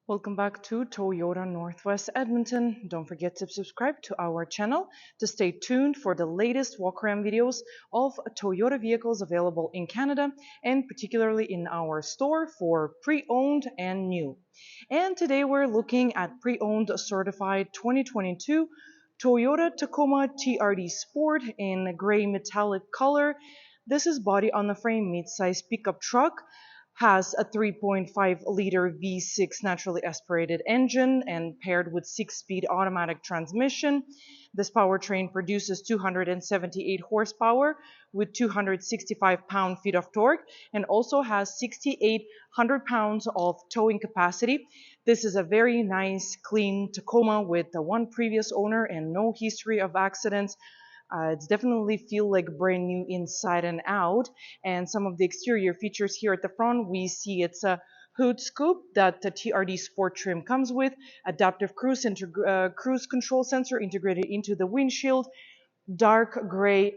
Welcome back to Toyota Northwest Edmonton. Don't forget to subscribe to our channel to stay tuned for the latest walk-around videos of Toyota vehicles available in Canada and particularly in our store for pre-owned and new. And today we're looking at pre-owned certified 2022 Toyota Tacoma TRD Sport in gray metallic color. This is body on the frame mid-size pickup truck, has a 3.5-liter V6 naturally aspirated engine and paired with 6-speed automatic transmission. This powertrain produces 278 horsepower with 265 pound-feet of torque and also has 6,800 pounds of towing capacity. This is a very nice, clean Tacoma with the one previous owner and no history of accidents. It's definitely feel like brand new inside and out. And some of the exterior features here at the front, we see it's a hood scoop that the TRD Sport trim comes with, adaptive cruise control sensor integrated into the windshield, dark gray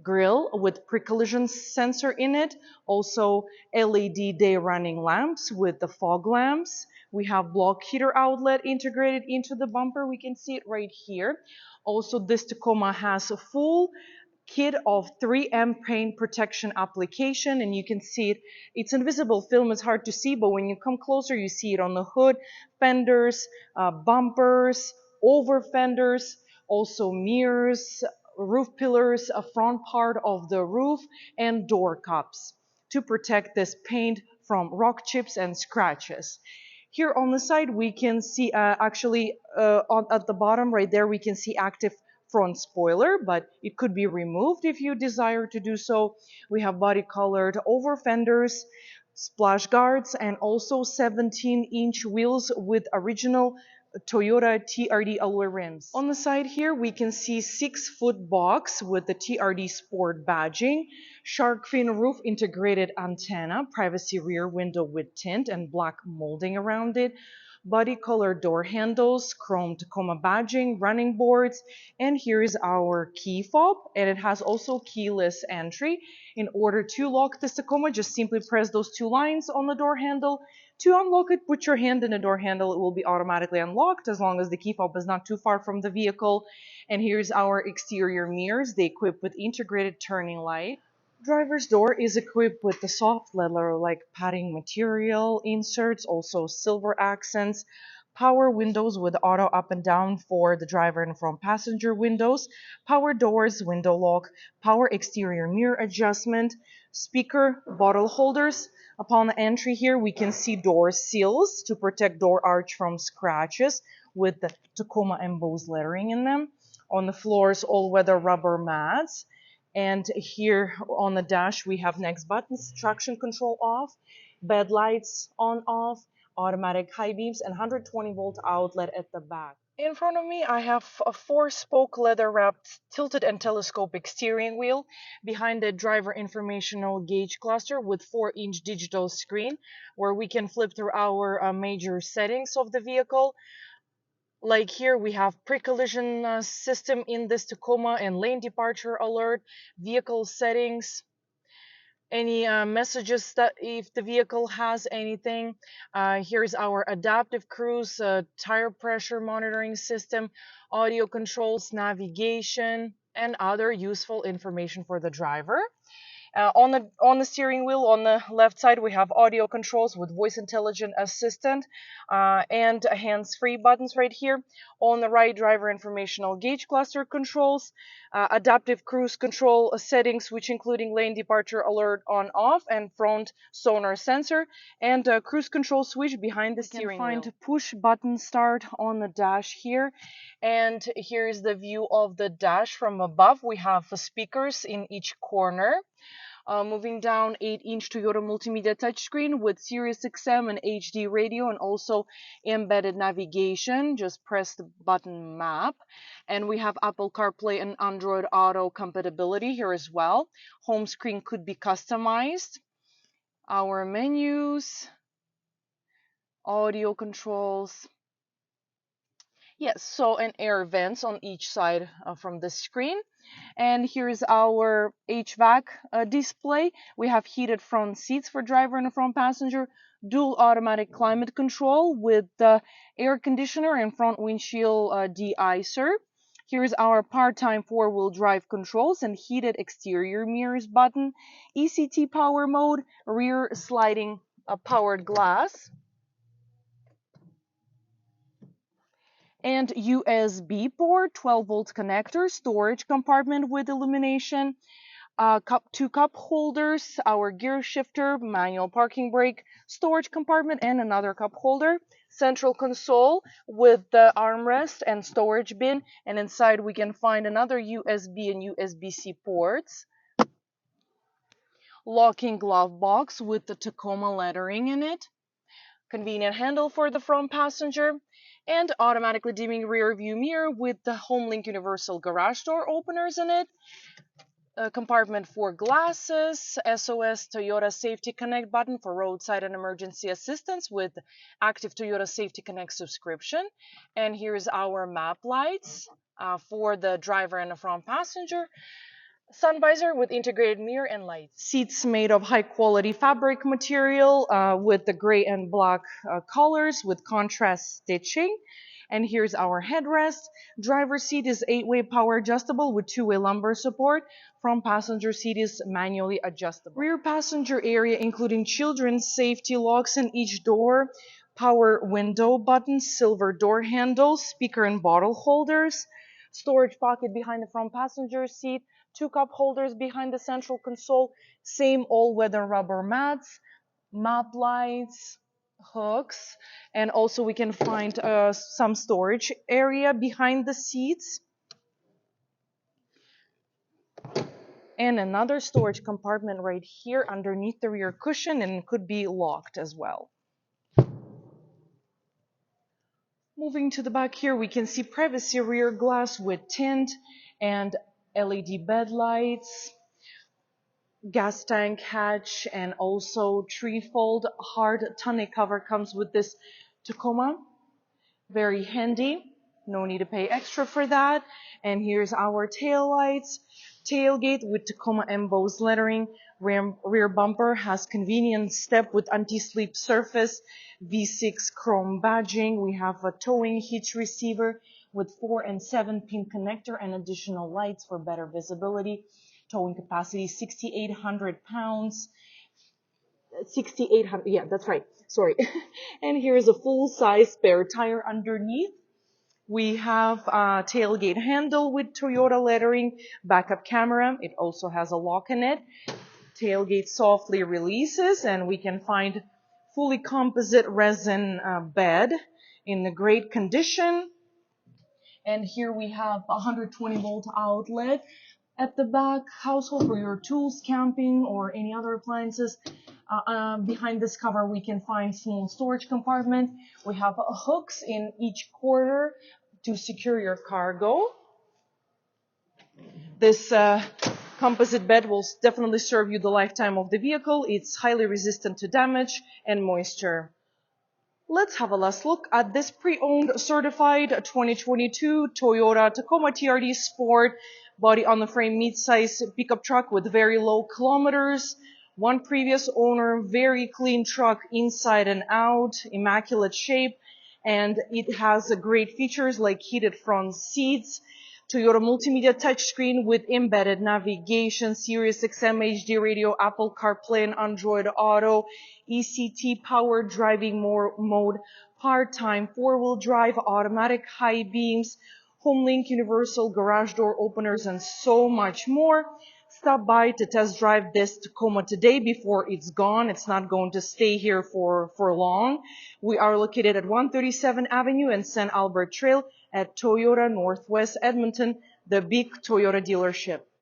grille with pre-collision sensor in it, also LED day running lamps with the fog lamps. We have block heater outlet integrated into the bumper. We can see it right here. Also, this Tacoma has a full kit of 3M paint protection application, and you can see it. It's invisible film, it's hard to see, but when you come closer you see it on the hood, fenders, bumpers, over fenders, also mirrors, roof pillars, a front part of the roof, and door cups to protect this paint from rock chips and scratches. Here on the side we can see at the bottom right there we can see active front spoiler, but it could be removed if you desire to do so. We have body colored over fenders, splash guards, and also 17-inch wheels with original Toyota TRD alloy rims. On the side here, we can see 6-foot box with the TRD Sport badging, shark fin roof integrated antenna, privacy rear window with tint and black molding around it, body color door handles, chrome Tacoma badging, running boards, and here is our key fob, and it has also keyless entry. In order to lock this Tacoma, just simply press those two lines on the door handle. To unlock it, put your hand in the door handle. It will be automatically unlocked as long as the key fob is not too far from the vehicle. And here's our exterior mirrors. They equip with integrated turning light. Driver's door is equipped with the soft leather-like padding material inserts, also silver accents, power windows with auto up and down for the driver and front passenger windows, power doors, window lock, power exterior mirror adjustment, speaker bottle holders. Upon the entry here, we can see door seals to protect door arch from scratches with the Tacoma embossed lettering in them. On the floors, all-weather rubber mats. And here on the dash, we have next buttons, traction control off, bed lights on off, automatic high beams, and 120-volt outlet at the back. In front of me, I have a 4-spoke leather-wrapped tilted and telescopic steering wheel. Behind the driver informational gauge cluster with 4-inch digital screen where we can flip through our major settings of the vehicle. Like here, we have pre-collision system in this Tacoma and lane departure alert, vehicle settings, any messages that if the vehicle has anything. Here's our adaptive cruise, tire pressure monitoring system, audio controls, navigation, and other useful information for the driver. On the steering wheel on the left side, we have audio controls with voice intelligent assistant and hands-free buttons right here. On the right, driver informational gauge cluster controls, adaptive cruise control settings, which including lane departure alert on off and front sonar sensor, and cruise control switch behind the steering wheel. You can find push button start on the dash here, and here is the view of the dash from above. We have speakers in each corner. Moving down, 8-inch Toyota multimedia touchscreen with Sirius XM and HD radio and also embedded navigation. Just press the button map. And we have Apple CarPlay and Android Auto compatibility here as well. Home screen could be customized. Our menus, audio controls. Yes, so an air vents on each side from the screen. And here's our HVAC display. We have heated front seats for driver and front passenger, dual automatic climate control with the air conditioner and front windshield de-icer. Here's our part-time four-wheel drive controls and heated exterior mirrors button, ECT power mode, rear sliding powered glass, and USB port, 12-volt connector, storage compartment with illumination, two cup holders, our gear shifter, manual parking brake, storage compartment, and another cup holder, central console with the armrest and storage bin, and inside we can find another USB and USB-C ports, locking glove box with the Tacoma lettering in it, convenient handle for the front passenger, and automatically dimming rear view mirror with the HomeLink universal garage door openers in it, a compartment for glasses, SOS Toyota Safety Connect button for roadside and emergency assistance with active Toyota Safety Connect subscription. And here's our map lights for the driver and the front passenger. Sun visor with integrated mirror and lights. Seats made of high quality fabric material with the gray and black colors with contrast stitching. And here's our headrest. Driver seat is 8-way power adjustable with 2-way lumbar support. Front passenger seat is manually adjustable. Rear passenger area including children's safety locks in each door, power window buttons, silver door handles, speaker and bottle holders, storage pocket behind the front passenger seat, two cup holders behind the central console, same all-weather rubber mats, map lights, hooks, and also we can find some storage area behind the seats, and another storage compartment right here underneath the rear cushion, and could be locked as well. Moving to the back here, we can see privacy rear glass with tint and LED bed lights, gas tank hatch, and also Tri-Fold hard tonneau cover comes with this Tacoma. Very handy. No need to pay extra for that. And here's our tail lights. Tailgate with Tacoma embossed lettering. Rear bumper has convenient step with anti-slip surface. V6 chrome badging. We have a towing hitch receiver with 4 and 7 pin connector and additional lights for better visibility. Towing capacity 6,800 pounds. 6,800, yeah, that's right. Sorry. And here's a full-size spare tire underneath. We have a tailgate handle with Toyota lettering, backup camera. It also has a lock in it. Tailgate softly releases, and we can find fully composite resin bed in a great condition. And here we have a 120-volt outlet at the back, household for your tools, camping, or any other appliances. Behind this cover, we can find small storage compartment. We have hooks in each quarter to secure your cargo. This composite bed will definitely serve you the lifetime of the vehicle. It's highly resistant to damage and moisture. Let's have a last look at this pre-owned certified 2022 Toyota Tacoma TRD Sport body on the frame mid-size pickup truck with very low kilometers. One previous owner, very clean truck inside and out, immaculate shape, and it has great features like heated front seats, Toyota multimedia touchscreen with embedded navigation, Sirius XM HD radio, Apple CarPlay and Android Auto, ECT powered driving mode, part-time four-wheel drive, automatic high beams, HomeLink universal garage door openers, and so much more. Stop by to test drive this Tacoma today before it's gone. It's not going to stay here for long. We are located at 137 Avenue and St.Albert Trail at Toyota Northwest Edmonton, the big Toyota dealership.